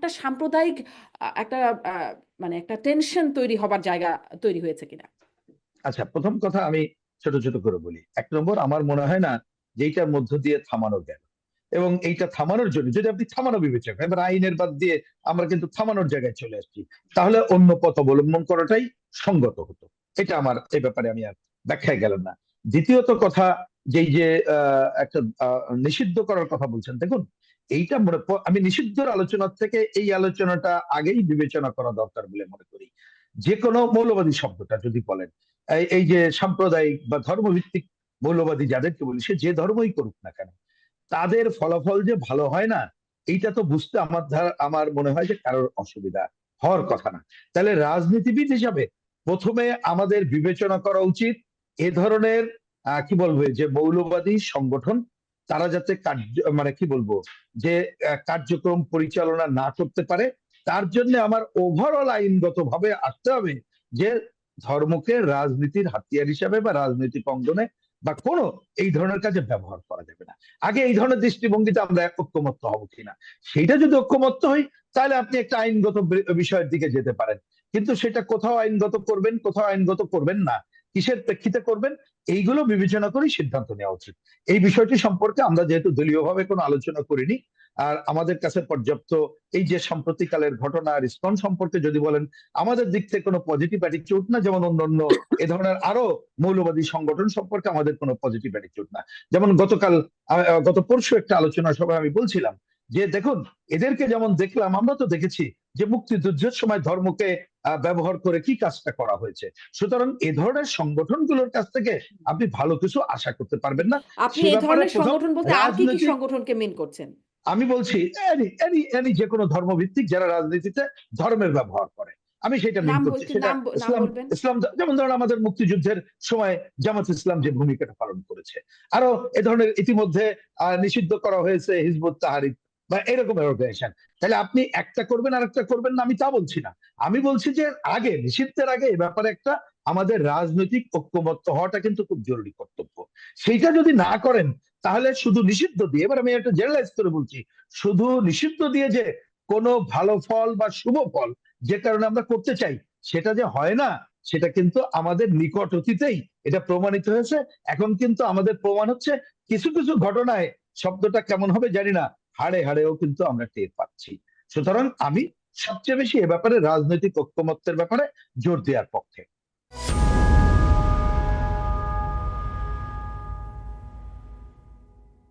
একটা সাম্প্রদায়িক একটা মানে একটা টেনশন তৈরি হবার জায়গা তৈরি হয়েছে কিনা? আচ্ছা, প্রথম কথা আমি ছোট ছোট করে বলি। এক নম্বর, আমার মনে হয় না যে এইটার মধ্য দিয়ে থামানো গেল, এবং এইটা থামানোর জন্য যদি আপনি থামানো বিবেচক, এবার আইনের বাদ দিয়ে আমরা কিন্তু থামানোর জায়গায় চলে আসছি, তাহলে অন্য পথ অবলম্বন করাটাই সঙ্গত হতো। এটা আমার এই ব্যাপারে আমি আর ব্যাখ্যায় গেলাম না। দ্বিতীয়ত কথা, যেই যে একটা নিষিদ্ধ করার কথা বলছেন, দেখুন এইটা আমি নিষিদ্ধর আলোচনার থেকে এই আলোচনাটা আগেই বিবেচনা করা দরকার বলে মনে করি। যে কোনো মৌলবাদী শব্দটা যদি বলেন, এই যে সাম্প্রদায়িক বা ধর্মভিত্তিক মৌলবাদী যাদেরকে বলি, সে যে ধর্মই করুক না কেন, তাদের ফলাফল যে ভালো হয় না, এইটা তো বুঝতে আমার মনে হয় যে কারোর অসুবিধা হওয়ার কথা না। তাহলে রাজনীতিবিদ হিসাবে প্রথমে আমাদের বিবেচনা করা উচিত এ ধরনের কি বলবো, যে মৌলবাদী সংগঠন তারা যাতে মানে কি বলবো, যে কার্যক্রম পরিচালনা না করতে পারে, তার জন্য আমার ওভারঅল আইনগত ভাবে আসতে হবে যে ধর্মকে রাজনীতির হাতিয়ার হিসাবে বা রাজনৈতিক অঙ্গনে বা কোনো এই ধরনের কাজে ব্যবহার করা যাবে না। আগে এই ধরনের দৃষ্টিভঙ্গিতে আমরা ঐক্যমত্য হব কিনা, সেইটা যদি ঐক্যমত্য হই, তাহলে আপনি একটা আইনগত বিষয়ের দিকে যেতে পারেন। কিন্তু সেটা কোথাও আইনগত করবেন, কোথাও আইনগত করবেন না, কিসের প্রেক্ষিতে করবেন, এইগুলো বিবেচনা করেই সিদ্ধান্ত নেওয়া উচিত। এই বিষয়টি সম্পর্কে আমরা যেহেতু দলীয়ভাবে কোনো আলোচনা করিনি, আর আমাদের কাছে পর্যাপ্ত এই যে সাম্প্রতিককালের ঘটনা রিসপন্স সম্পর্কে যদি বলেন, আমাদের দিক থেকে কোনো পজিটিভ অ্যাটিটিউড না, যেমন অন্যান্য এ ধরনের আরো মৌলবাদী সংগঠন সম্পর্কে আমাদের কোনো পজিটিভ অ্যাটিটিউড না। যেমন গত পরশু একটা আলোচনা সভায় আমি বলছিলাম যে দেখুন, এদেরকে যেমন দেখলাম, আমরা তো দেখেছি যে মুক্তিযুদ্ধের সময় ধর্মকে ব্যবহার করে কি কাজটা করা হয়েছে। সুতরাং এ ধরনের সংগঠনগুলোর কাছ থেকে আপনি ভালো কিছু আশা করতে পারবেন না। আপনি সে এই ব্যাপারে ধরনের প্রথম সংগঠন বলতে আর কি রাজনৈতিক, সংগঠনকে মিন করছেন? আমি বলছি এনি এনি এনি যে কোনো ধর্মভিত্তিক যারা রাজনীতিতে ধর্মের ব্যবহার করে, আমি সেটা মিন নাম করছি। সেটা নাম ইসলাম, বলবেন? যেমন ধরুন আমাদের মুক্তিযুদ্ধের সময় জামাত ইসলাম যে ভূমিকাটা পালন করেছে, আরো এ ধরনের ইতিমধ্যে নিষিদ্ধ করা হয়েছে হিজবুত তাহরির বা এরকম অর্গানাইজেশন। তাহলে আপনি একটা করবেন আর একটা করবেন না, আমি তা বলছি না। আমি বলছি যে আগে, নিষিদ্ধের আগে এ ব্যাপারে একটা আমাদের রাজনৈতিক ঐক্যমত্য হওয়াটা কিন্তু খুব জরুরি কর্তব্য। সেইটা যদি না করেন, তাহলে শুধু নিষিদ্ধ দিয়ে, এবার আমি একটা জেনারেলাইজ করে বলছি, শুধু নিষিদ্ধ দিয়ে যে কোনো ভালো ফল বা শুভ ফল যে কারণে আমরা করতে চাই, সেটা যে হয় না, সেটা কিন্তু আমাদের নিকট অতীতেই এটা প্রমাণিত হয়েছে। এখন কিন্তু আমাদের প্রমাণ হচ্ছে কিছু কিছু ঘটনায়, শব্দটা কেমন হবে জানি না, হাড়ে হাড়েও কিন্তু আমরা টের পাচ্ছি। সুতরাং আমি সবচেয়ে বেশি এ ব্যাপারে রাজনৈতিক ঐক্যমত্যের ব্যাপারে জোর দেওয়ার পক্ষে।